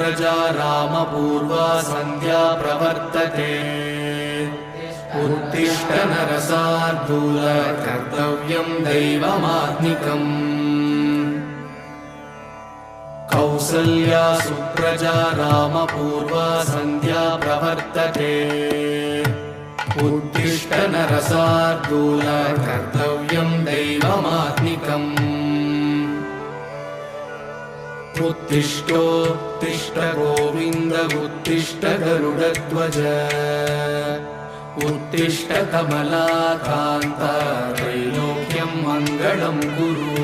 सुप्रजा रामपूर्वा सन्ध्या प्रवर्तते उत्तिष्ठ नरसार्दूल कर्तव्यं दैवमात्मिकम् कौसल्या सुप्रजा रामपूर्वा सन्ध्या प्रवर्तते उत्तिष्ठ नरसार्दूल कर्तव्यं दैवमात्मिकम् उत्तिष्ठोत्तिष्ठ गोविन्द उत्तिष्ठ गरुडध्वज उत्तिष्ठ कमलाकान्त त्रैलोक्यं मङ्गलं कुरु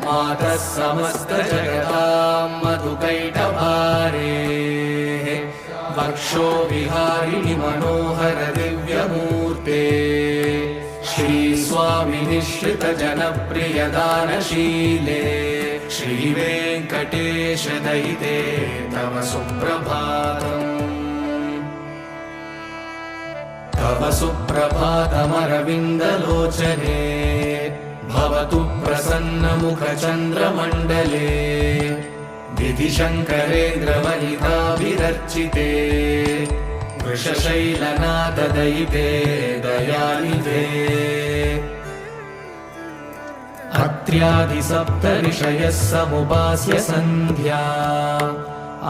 मातः समस्तजगतां मधुकैटभारेः वक्षो विहारिणि मनोहर दिव्यमूर्ते श्रीस्वामि निःश्रित जनप्रियदानशीले श्रीवेङ्कटेश दयिते तव सुप्रभातम् तव सुप्रभातमरविन्दलोचने भवतु प्रसन्नमुखचन्द्रमण्डले विधिशङ्करेन्द्रवनिताभिरर्चिते वृषशैलनाथदयिते दयानिधे अत्र्यादिसप्तऋषयः समुपास्य सन्ध्या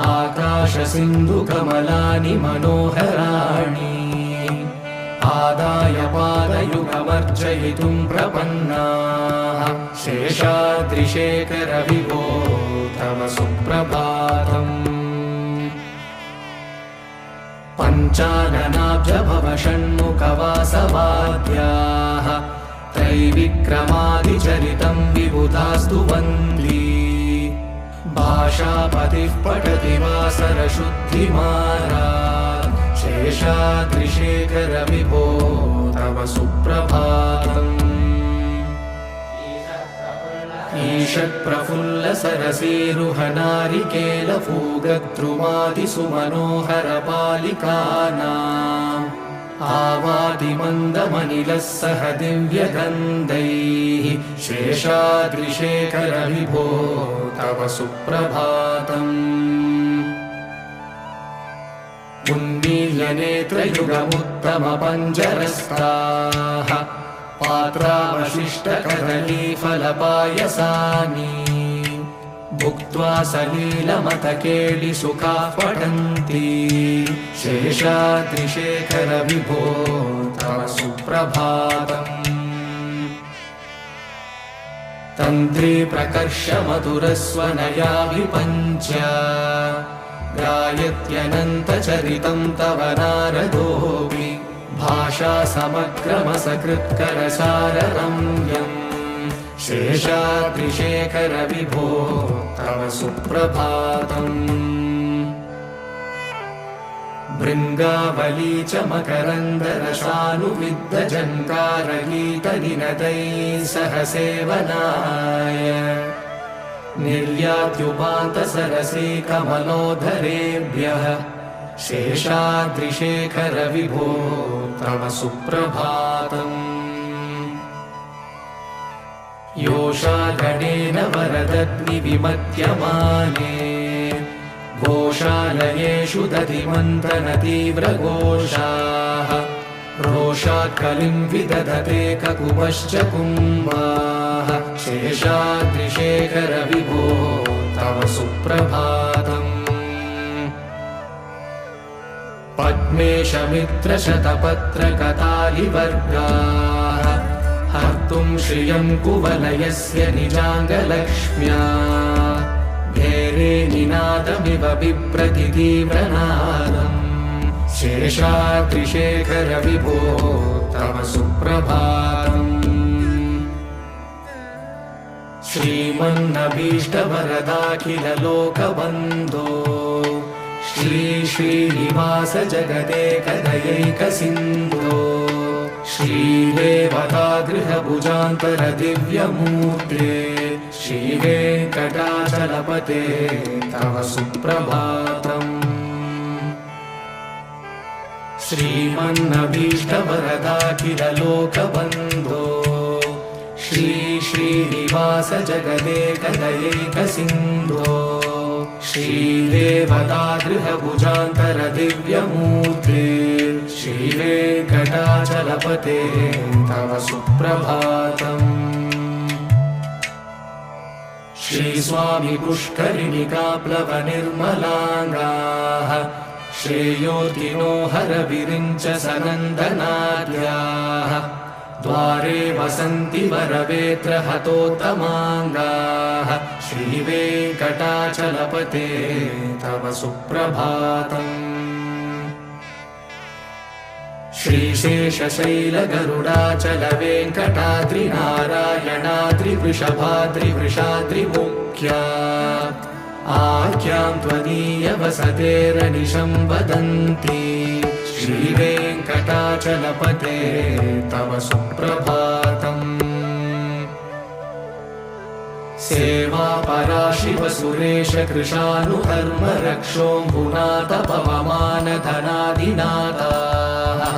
आकाशसिन्धुकमलानि मनोहराणि आदाय पादयुगमर्चयितुं प्रपन्नाः शेषाद्रिशेखर विभो तव सुप्रभातम् पञ्चाननाब्ज भव षण्मुखवासवाद्याः त्रैविक्रमादिचरितं विबुधास्तु वन्दी भाषापतिः पठति वासरशुद्धिमारात् शेषाद्रिशेखर विभो तव सुप्रभातम् ईषत्प्रफुल्ल सरसीरुहनारिकेलफूगद्रुमादिसुमनोहर पालिकानाम् आवादिमन्दमनिलः सह दिव्यगन्धैः शेषाद्रिशेखर विभो तव सुप्रभातम् उन्मील्यनेत्रयुगमुत्तमपञ्जरस्ताः पात्रावशिष्टकदलीफलपायसानि भुक्त्वा सलीलमतकेलिसुखाः पठन्ति शेषाद्रिशेखर विभो तव सुप्रभातम् तन्त्री प्रकर्ष मधुरस्वनया विपञ्च गायत्यनन्तचरितं तव नारदोऽपि भाषा समग्रमसकृत्करसाररम्यम् शेषाद्रिशेखर विभो तव सुप्रभातम् भृङ्गावली च मकरन्दरसानुविद्धजङ्कारगीतनिनदैः सह सेवनाय निर्यात्युपान्तसरसी कमलोधरेभ्यः शेषाद्रिशेखर विभो तव सुप्रभातम् योषागणेन वरदग्निविमत्यमाने गोशालयेषु दधिमन्थनतीव्रघोषाः रोषात् कलिं विदधते ककुपश्च कुम्भाः शेषाद्रिशेखर विभो तव सुप्रभातम् पद्मेशमित्रशतपत्रकतालिवर्गाः हर्तुं श्रियं कुवलयस्य निजाङ्गलक्ष्म्या भेरे निनादमिव बिभ्रति तीव्रनादम् शेषाद्रिशेखर विभो तव सुप्रभातम् श्रीमन्नभीष्टवरदाखिललोकबन्धो श्री श्रीनिवास जगदेकदयैकसिन्धो श्रीदेवतागृहभुजान्तर दिव्यमूर्ते श्रीवेङ्कटाचलपते तव सुप्रभातम् श्रीमन्नभीष्टवरदाखिललोकबन्धो श्री श्रीनिवास जगदेकदयैकसिन्धो श्रीदेवतागृहभुजान्तर दिव्यमूर्ते श्रीवेङ्कटाचलपते तव सुप्रभातम्। श्रीस्वामी पुष्करिणिकाप्लवनिर्मलाङ्गाः श्रेयोतिनो हरविरिञ्च सनन्दनाद्याः द्वारे वसन्ति वरवेत्र हतोत्तमाङ्गाः श्रीवेङ्कटाचलपते तव सुप्रभातम्। श्रीशेषशैलगरुडाचलवेङ्कटाद्रिनारायणाद्रिवृषभाद्रिवृषाद्रिमुख्या आख्यां त्वदीयवसतेरनिशं वदन्ति श्रीवेङ्कटाचलपते तव सुप्रभातम्। सेवापराशिवसुरेश कृशानुधर्मरक्षोऽम्बुनाथ पवमानधनादिनाथाः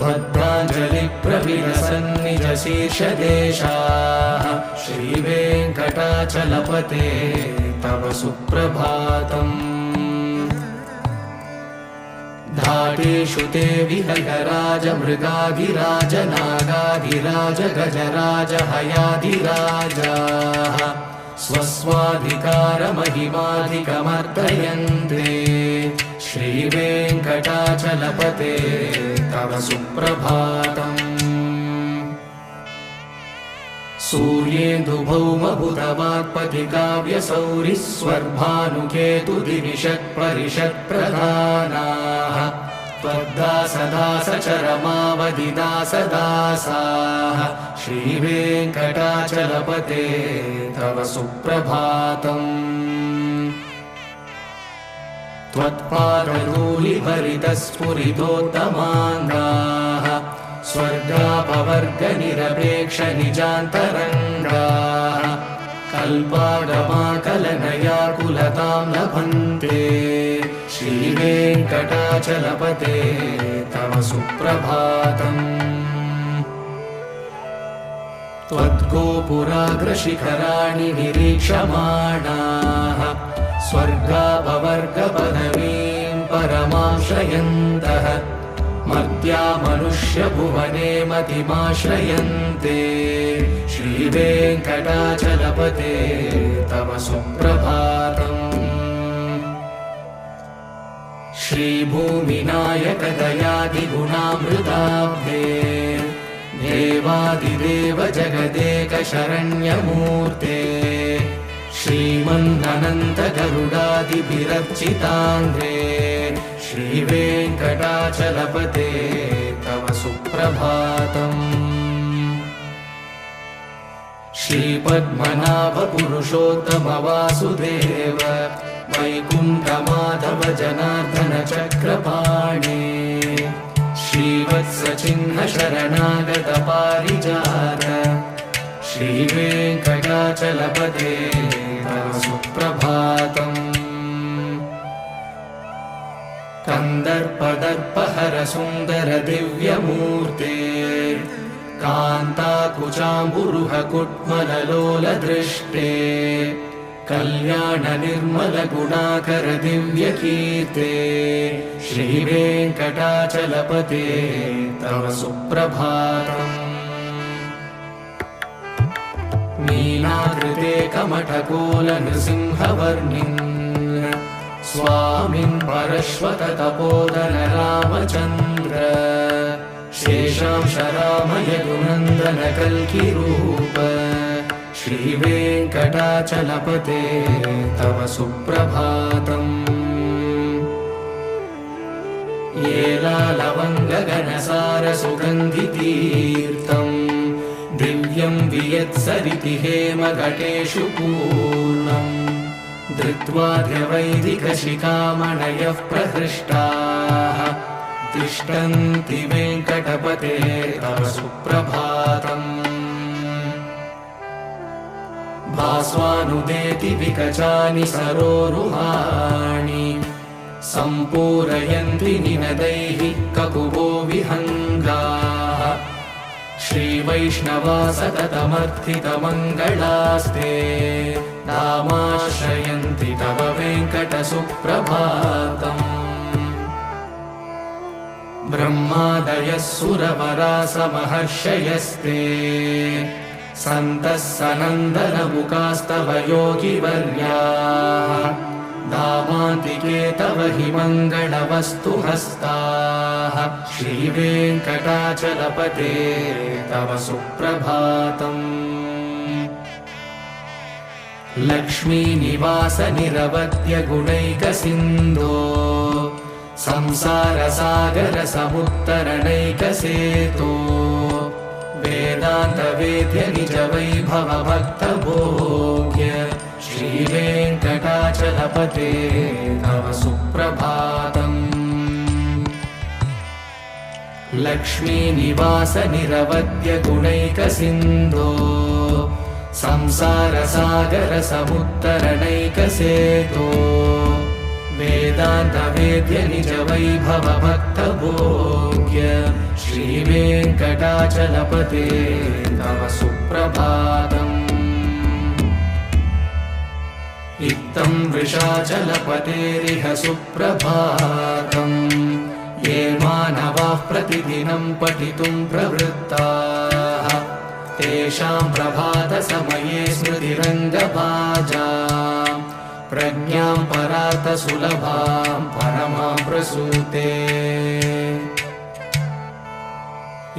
भद्राञ्जलिप्रविलसन्निजशीर्षदेशाः श्रीवेङ्कटाचलपते तव सुप्रभातम्। धाटेषु ते विहगराज मृगाधिराज नागाधिराज गजराज हयाधिराजाः स्वस्वाधिकारमहिमाधिकमर्दयन्ते श्रीवेङ्कटाचलपते तव सुप्रभातम्। सूर्येन्दुभौमबुधवाक्पतिकाव्यसौरिस्वर्भानुकेतुदिविषत्परिषत्प्रधानाः त्वद्दासदासचरमावधिदासदासाः श्रीवेङ्कटाचलपते तव सुप्रभातम्। त्वत्पादधूलिभरितस्फुरितोत्तमाङ्गाः स्वर्गापवर्गनिरपेक्षनिजान्तरङ्गाः कल्पागमाकलनयाकुलतां लभन्ते श्रीवेङ्कटाचलपते तव सुप्रभातम्। त्वद्गोपुराग्रशिखराणि निरीक्षमाणाः स्वर्गापवर्गपदवीं परमां श्रयन्तः मर्त्यामनुष्यभुवने मतिमाश्रयन्ते श्रीवेङ्कटाचलपते तव सुप्रभातम्। श्रीभूमिनायकदयादिगुणामृताब्धे देवादिदेव जगदेकशरण्यमूर्ते श्रीमन्ननन्तगरुडादिभिरर्चिताङ्घ्रे श्रीवेङ्कटाचलपते तव सुप्रभातम्। श्रीपद्मनाभपुरुषोत्तमवासुदेव वैकुण्ठमाधव जनार्दन चक्रपाणे श्रीवत्सचिह्न शरणागत पारिजात श्रीवेङ्कटाचलपते तव सुप्रभातम्। कन्दर्पदर्पहर सुन्दर दिव्यमूर्ते कान्ताकुचाम्बुरुह कुट्मललोलदृष्टे कल्याण निर्मल गुणाकर दिव्यकीर्ते श्रीवेङ्कटाचलपते तव सुप्रभातम्। नीलाकृते कमठकोल नृसिंहवर्णिन् स्वामिन् परश्वत तपोधन रामचन्द्र शेषांश रामय गुणन्दन कल्किरूप श्रीवेङ्कटाचलपते तव सुप्रभातम्। येलालवङ्गगणसार सुगन्धितीर्थम् दिव्यं वियत्सरिति हेमघटेषु पूर्णम् धृत्वा द्यवैदिकशिखामणयः प्रहृष्टाः तिष्ठन्ति वेङ्कटपते तव सुप्रभातम्। भास्वानुदेति विकचानि सरोरुहाणि सम्पूरयन्ति निनदैः ककुभो विहङ्गाः श्रीवैष्णवा सततमर्थितमङ्गलास्ते नामाश्रयन्ति तव वेङ्कटसुप्रभातम् ब्रह्मादयः सुरवरासमहर्षयस्ते सन्तः सनन्दनमुखास्तव योगिवर्याः दामान्तिके तव हि मङ्गलवस्तुहस्ताः श्रीवेङ्कटाचलपते तव सुप्रभातम् लक्ष्मीनिवास निरवध्य गुणैकसिन्धो संसारसागर समुत्तरणैकसेतो वेदान्तवेद्य निज वैभव भक्तभोग्य श्रीवेङ्कटाचलपते तव सुप्रभातम् लक्ष्मीनिवास निरवध्य गुणैकसिन्धो संसारसागर समुत्तरणैकसेतो वेदान्तवेद्य निज वैभव भक्तभोग्य श्रीवेङ्कटाचलपते तव सुप्रभातम् इत्थं वृषाचलपतेरिह सुप्रभातम् ये मानवाः प्रतिदिनं पठितुं प्रवृत्ताः तेषां प्रभातसमये स्मृतिरङ्गभाजा प्रज्ञां परार्थसुलभां परमां प्रसूते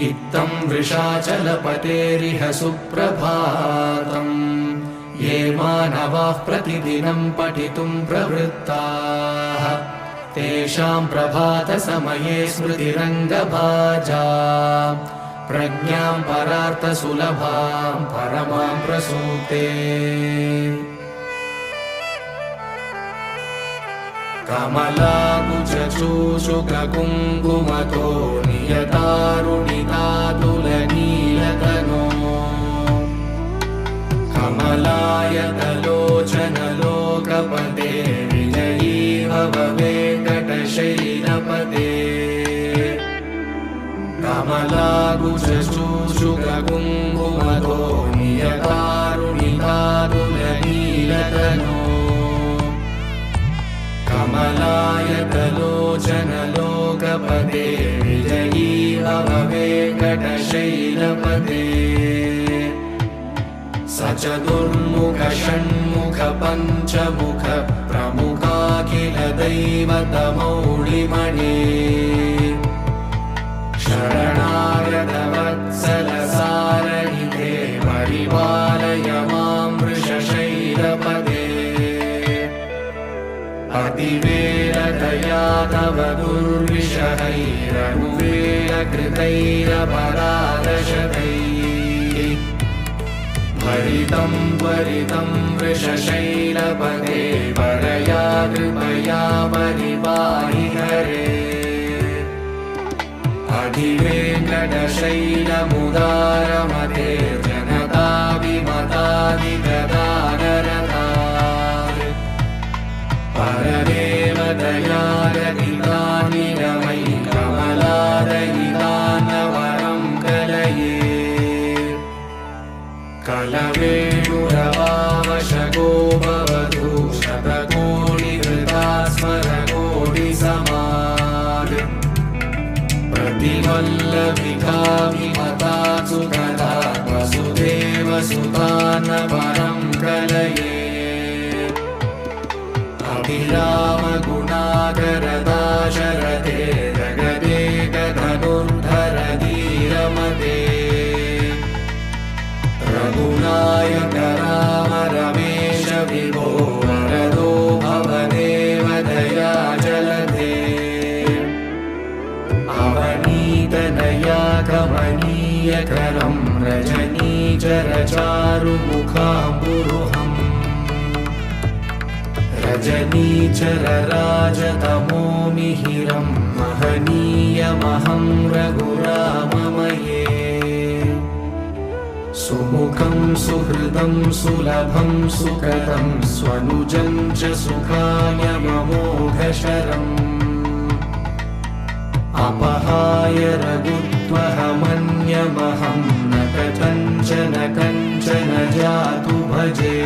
इत्थं वृषाचलपतेरिह सुप्रभातम् ये मानवाः प्रतिदिनं पठितुं प्रवृत्ताः तेषां प्रभातसमये स्मृतिरङ्गभाजा प्रज्ञां परार्थसुलभां परमां प्रसूते कमलाकुचूषुककुङ्कुमतो नियतारुणितातुलनीलतनो कमलायतलोचनलोकपते विजयी भव वेङ्कटशैलपते कमलाकुचूषुककुङ्कुमतो नियतारुणितातुलनीलतनो कमलायतलोचनलोकपते विजयी भव वेङ्कटशैलपते सचतुर्मुख षण्मुख पञ्चमुख प्रमुखाखिल दैवतमौलिमणे शरणागत वत्सल सारहिते परिपालय मां वृषशैलपते अतिवेलतया तव दुर्विषहैरनुवेलकृतैरपराधशतैः भरितं त्वरितं वृषशैलपते परया कृपया परिपाहि हरे अधिवेङ्कटशैलमुदारमते जनता विमतादिगदानरतात् परदेवदयागतितानि रमयि कमलादयितान्नवरं कलये कलवेणुरवावशगो भवतु शतकोटिहृता स्मरकोटिसमाद् प्रतिवल्लभिका विमतासु कदा वसुदेवसुतान्नवरं कलये अभिरामगुणाकरदाशरथे जगदेकधनुर्धर धीरमते रघुनायक राम रमेश विभो वरदो भवदेवदया जलधे अवनीतनया कमनीयकरं रजनीचरचारुमुखाम्बुरुहम् रजनीचरराजतमो मिहिरं महनीयमहं रघुराममये सुमुखं सुहृदं सुलभं सुकृतं स्वनुजं च सुखाय ममोघशरम् अपहाय रघुत्वहमन्यमहं कथञ्चन कञ्चन जातु भजे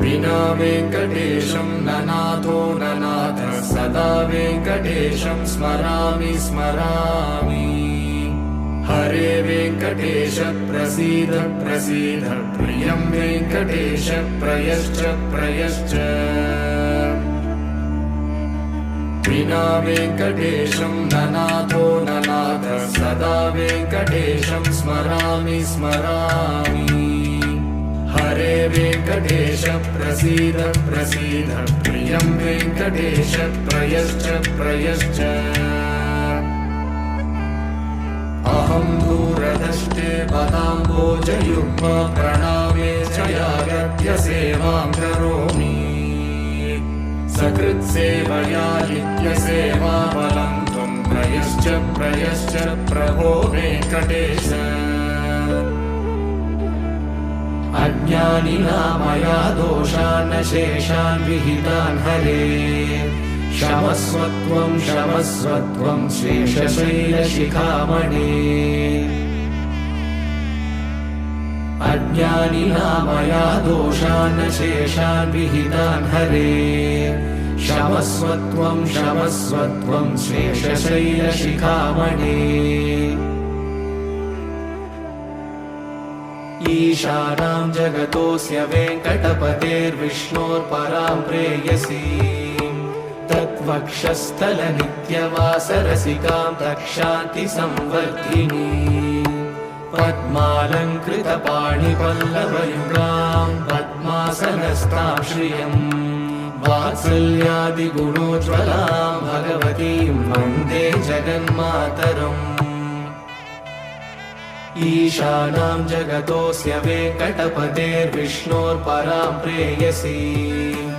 विना वेङ्कटेशं ननाथो ननाथः सदा वेङ्कटेशं स्मरामि स्मरामि हरे वेङ्कटेश प्रसीद प्रसीद प्रियं वेङ्कटेश प्रयश्च प्रयश्च विना वेङ्कटेशं ननाथो ननाथः सदा वेङ्कटेशं स्मरामि स्मरामि हरे वेङ्कटेश प्रसीद प्रसीद प्रियं वेङ्कटेश प्रयश्च प्रयश्च अहं दूरदृष्टे पदाम्बोजयुग्म प्रणामे च यागत्य सेवां करोमि सकृत्सेवया नित्यसेवाफलं त्वं प्रयश्च प्रयश्च प्रभो वेङ्कटेश अज्ञानिना मया दोषान् शेषान् विहितान् हरे क्षमस्वत्वं क्षमस्वत्वं शेषशैलशिखामणे अज्ञानिना मया दोषान् शेषान् विहितान् हरे क्षमस्वत्वं क्षमस्वत्वं शेषशैलशिखामणे ईशानां जगतोऽस्य वेङ्कटपतेर्विष्णोर्परां प्रेयसीं तत्वक्षस्थलनित्यवासरसिकां तक्षान्तिसंवर्धिनीं पद्मालङ्कृतपाणिपल्लवयुगां पद्मासनस्तां श्रियं वात्सल्यादिगुणोज्ज्वलां भगवतीं वन्दे जगन्मातरम् ईशानां जगतोऽस्य वेङ्कटपतेर्विष्णोर्परां प्रेयसीं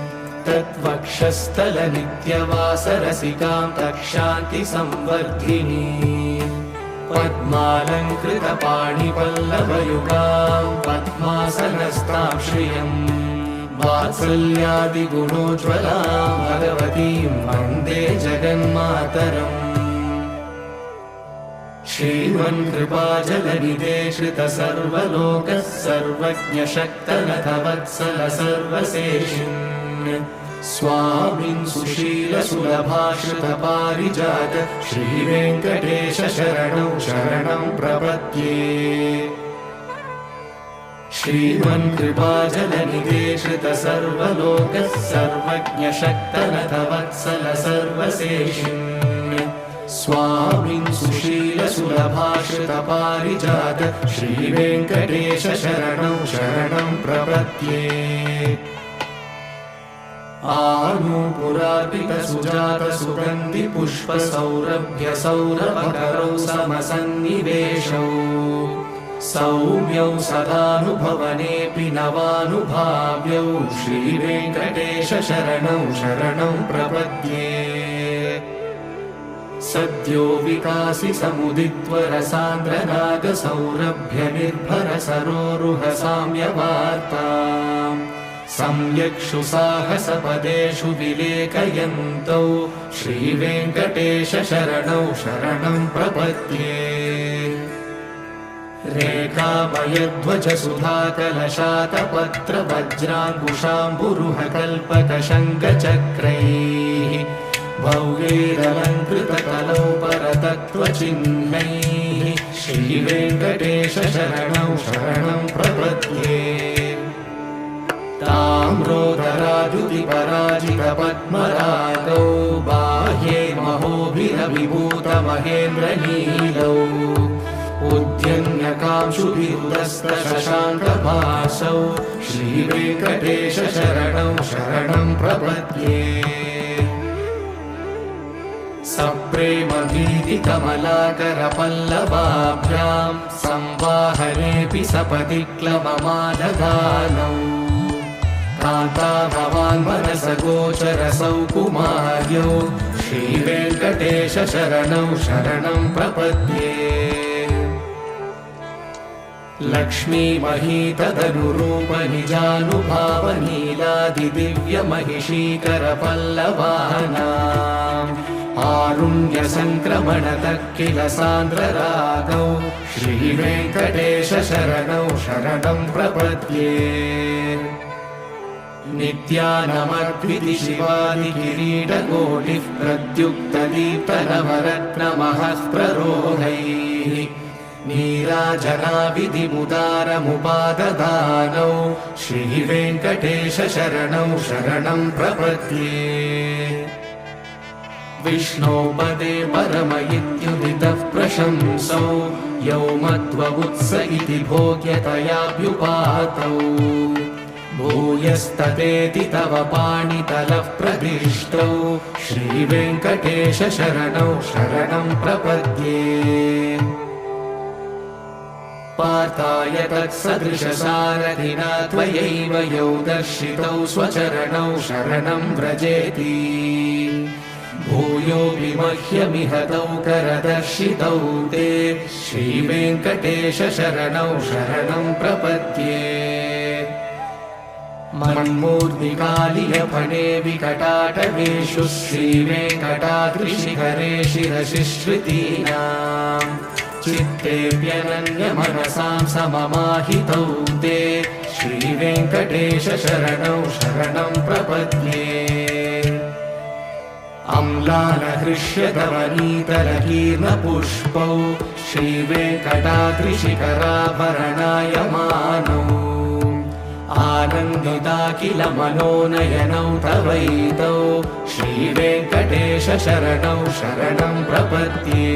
तत्वक्षस्थलनित्यवासरसिकां तक्षान्तिसंवर्धिनीं पद्मालङ्कृतपाणिपल्लवयुगां पद्मासनस्तां श्रियं वात्सल्यादिगुणोज्ज्वलां भगवतीं वन्दे जगन्मातरम् श्रीमन्कृपाजलनिधे श्रितसर्वलोकः सर्वज्ञशक्तनथ वत्सल सर्वशेषिन् स्वामिन् सुशीलसुलभाश्रितपारिजात श्रीवेङ्कटेश शरणं शरणं प्रपद्ये श्रीमन्कृपाजलनिधे श्रितसर्वलोकः सर्वज्ञशक्तनथ वत्सल सर्वशेषिन् स्वामिन् सुशीलसुलभाश्रितपारिजात श्रीवेङ्कटेश शरणं शरणं प्रपद्ये आनूपुरार्पितसुजातसुगन्धिपुष्पसौरभ्यसौरभकरौ समसन्निवेशौ सौम्यौ सदानुभवनेऽपि नवानुभाव्यौ श्रीवेङ्कटेश शरणं शरणं प्रपद्ये सद्यो विकासि समुदित्वरसान्द्रनागसौरभ्यनिर्भरसरोरुहसाम्यवार्ताम् सम्यक्षु साहसपदेषु विलेखयन्तौ श्रीवेङ्कटेश शरणौ शरणं प्रपद्ये रेखामयध्वजसुधाकलशातपत्रवज्राङ्कुशाम्बुरुहकल्पकशङ्खचक्रैः भव्यैरलङ्कृतकलौ परतत्त्वचिह्नैः श्रीवेङ्कटेश शरणौ शरणं प्रपद्ये ताम्रोदराद्युतिपराजितपद्मरागौ बाह्ये महोभिरविभूतमहेन्द्रनीलौ उद्यन्यकांशुभिरुदस्तशशाङ्कभासौ श्रीवेङ्कटेश शरणं शरणं प्रपद्ये सप्रेमभीतिकमलाकरपल्लवाभ्यां संवाहनेऽपि सपदि क्लममादधानौ कान्ता भवान् मनसगोचरसौ कुमार्यौ श्रीवेङ्कटेश शरणं शरणं प्रपद्ये लक्ष्मीमहीतदनुरूपनिजानुभावनीलादिदिव्यमहिषीकरपल्लवानाम् आरुण्यसङ्क्रमणतः किल सान्द्ररागौ श्रीवेङ्कटेश शरणौ शरणं प्रपद्ये नित्यानमद्विति शिवादिकिरीटकोटिः प्रद्युक्तदीप्तनवरत्नमहः प्ररोहैः नीराजनाविधिमुदारमुपाददानौ श्रीवेङ्कटेश शरणौ शरणं प्रपद्ये विष्णोपदे परम इत्युदितः प्रशंसौ यौ मध्ववुत्स इति भोग्यतयाभ्युपातौ भूयस्ततेति तव पाणितलः प्रदिष्टौ श्रीवेङ्कटेश शरणौ शरणं प्रपद्ये पार्थाय तत्सदृशसारथिना त्वयैव यौ दर्शितौ स्वचरणौ शरणं व्रजेति भूयोऽपि मह्यमिह तौ करदर्शितौ ते श्रीवेङ्कटेश शरणौ शरणं प्रपद्ये मन्मूर्तिकालियफणे विकटाटवेषु श्रीवेङ्कटाद्रिशिखरे शिरसिश्रुतीनाम् चित्तेऽप्यनन्यमनसां सममाहितौ ते श्रीवेङ्कटेश शरणौ शरणं प्रपद्ये अम्लानहृष्यतवनीतलकीर्णपुष्पौ श्रीवेङ्कटाद्रिशिखराभरणायमानौ आनन्दिताखिल मनोनयनौ तवैतौ श्रीवेङ्कटेश शरणौ शरणं प्रपद्ये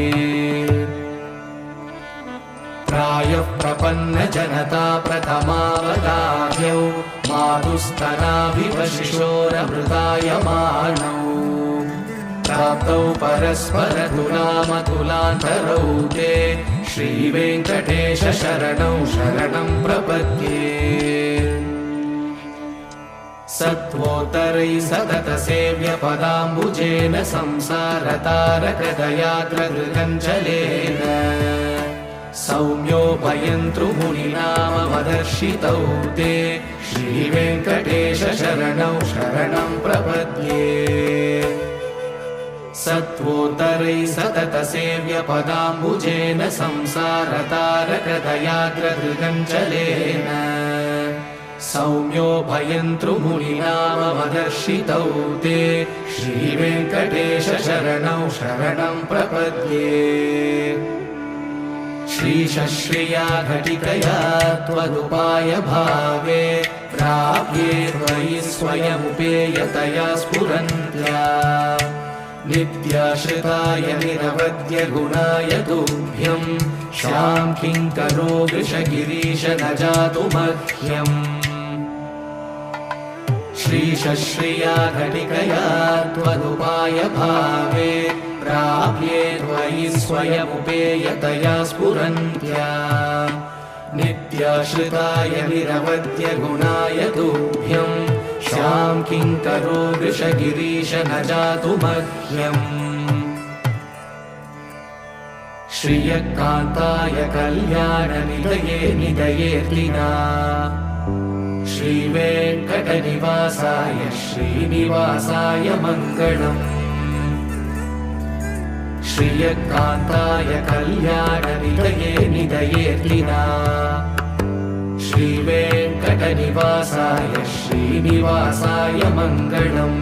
प्रायः प्रपन्नजनता प्रथमावगाह्यौ मातुस्तनाभिवशिशोरमृतायमानौ प्राप्तौ परस्परतुलामतुलान्तरौ ते श्रीवेङ्कटेश शरणौ शरणं प्रपद्ये सत्त्वोत्तरैः सततसेव्यपदाम्बुजेन संसारतारकदयाग्रगृगञ्जलेन सौम्योपयन्तृमुनिनामवदर्शितौ ते श्रीवेङ्कटेश शरणौ शरणं प्रपद्ये सत्त्वोत्तरैः सततसेव्यपदाम्बुजेन संसारतारकदयाग्रगृगञ्जलेन सौम्योपयन्तृमुनिनामवदर्शितौ ते श्रीवेङ्कटेश शरणौ शरणं प्रपद्ये श्रीशश्रिया घटिकया त्वदुपाय भावे प्राप्ये त्वयि स्वयमुपेयतया स्फुरन्त्या नित्याश्रिताय निरवद्य गुणाय तुभ्यं शां किङ्करो वृषगिरीश न जातु मह्यम् श्रीशश्रिया घटिकया त्वदुपाय भावे प्राप्ये त्वयि स्वयमुपेयतया स्फुरन्त्या नित्याश्रिताय निरवद्य गुणाय तुभ्यं शां किङ्करो वृषगिरीश न जातु मह्यम् श्रियकान्ताय कल्याणनिलये निलयेऽर्तिना श्रीवेङ्कटनिवासाय श्रीनिवासाय मङ्गलम् श्रियकान्ताय कल्याणनिलये निलयेऽर्तिना श्रीवेङ्कटनिवासाय श्रीनिवासाय मङ्गलम्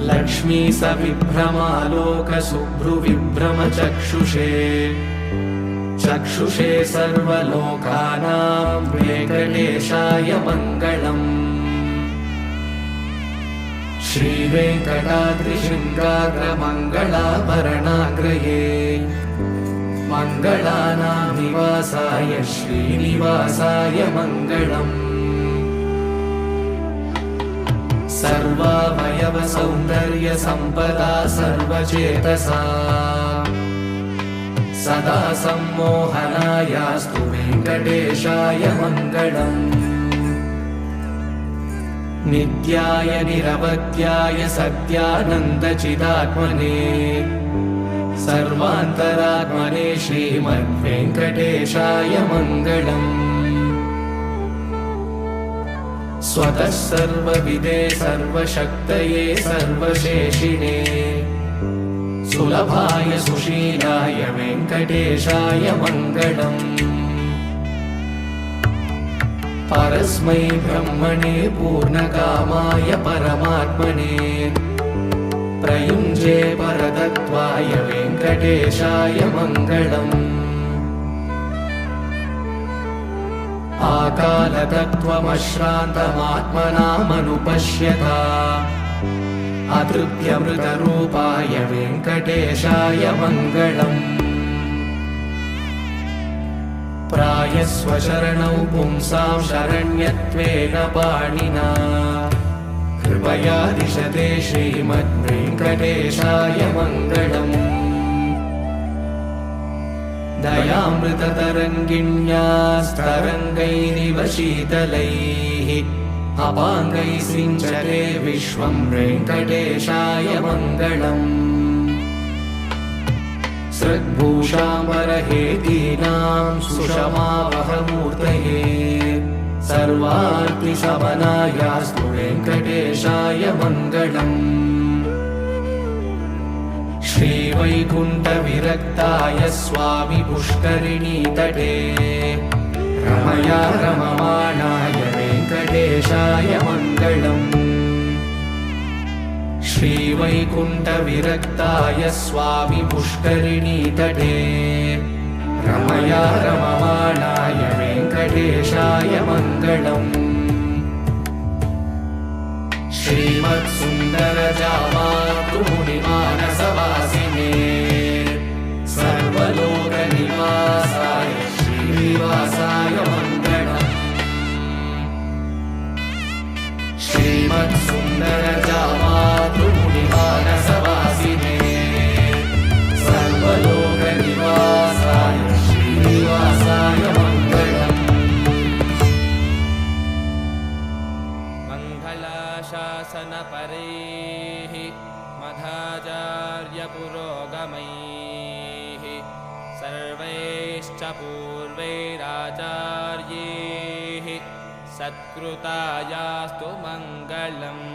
लक्ष्मी सविभ्रमालोकशुभ्रुविभ्रमचक्षुषे चक्षुषे सर्वलोकानां वेङ्कटेशाय मङ्गलम् श्रीवेङ्कटाद्रिशृङ्गाग्रमङ्गलाभरणाग्रये मङ्गलानां निवासाय श्रीनिवासाय मङ्गलम् सर्वावयवसौन्दर्यसम्पदा सर्वचेतसा सदा सम्मोहनायास्तु वेङ्कटेशाय मङ्गलम् नित्याय निरवध्याय सत्यानन्दचिदात्मने सर्वान्तरात्मने श्रीमद्वेङ्कटेशाय मङ्गलम् स्वतः सर्वविदे सर्वशक्तये सर्वशेषिणे सुलभाय सुशीलाय वेङ्कटेशाय मङ्गलम् परस्मै ब्रह्मणे पूर्णकामाय परमात्मने प्रयुञ्जे परतत्त्वाय वेङ्कटेशाय मङ्गलम् आकालतत्त्वमश्रान्तमात्मनामनुपश्यता अतृप्यमृतरूपाय वेङ्कटेशाय मङ्गलम् प्रायस्वशरणौ पुंसां शरण्यत्वेन पाणिना कृपया दिशते श्रीमद्वेङ्कटेशाय मङ्गलम् दयामृततरङ्गिण्यास्तरङ्गैरिव शीतलैः अपाङ्गैः सिञ्चते विश्वं वेङ्कटेशाय मङ्गलम् सृग्भूषाम्बरहेतीनां सुषमावहमूर्तये सर्वार्तिशमनायास्तु वेङ्कटेशाय मङ्गलम् श्रीवैकुण्ठविरक्ताय स्वामि पुष्करिणीतटे रमया रममाणाय वेङ्कटेशाय मङ्गलम् श्रीवैकुण्ठविरक्ताय स्वामि पुष्करिणीतटे रमया रममाणाय वेङ्कटेशाय मङ्गलम् श्रीमत्सुन्दरजामातृमुनिमानसवासिने सर्वलोकनिवासाय श्रीनिवासाय मङ्गलम् श्रीमत्सुन्दरजामातृमुनिमानसवासिने सर्वलोकनिवासाय श्रीनिवासाय मङ्गलम् शासनपरैः मध्वाचार्यपुरोगमैः सर्वैश्च पूर्वैराचार्यैः सत्कृतायास्तु मङ्गलम्।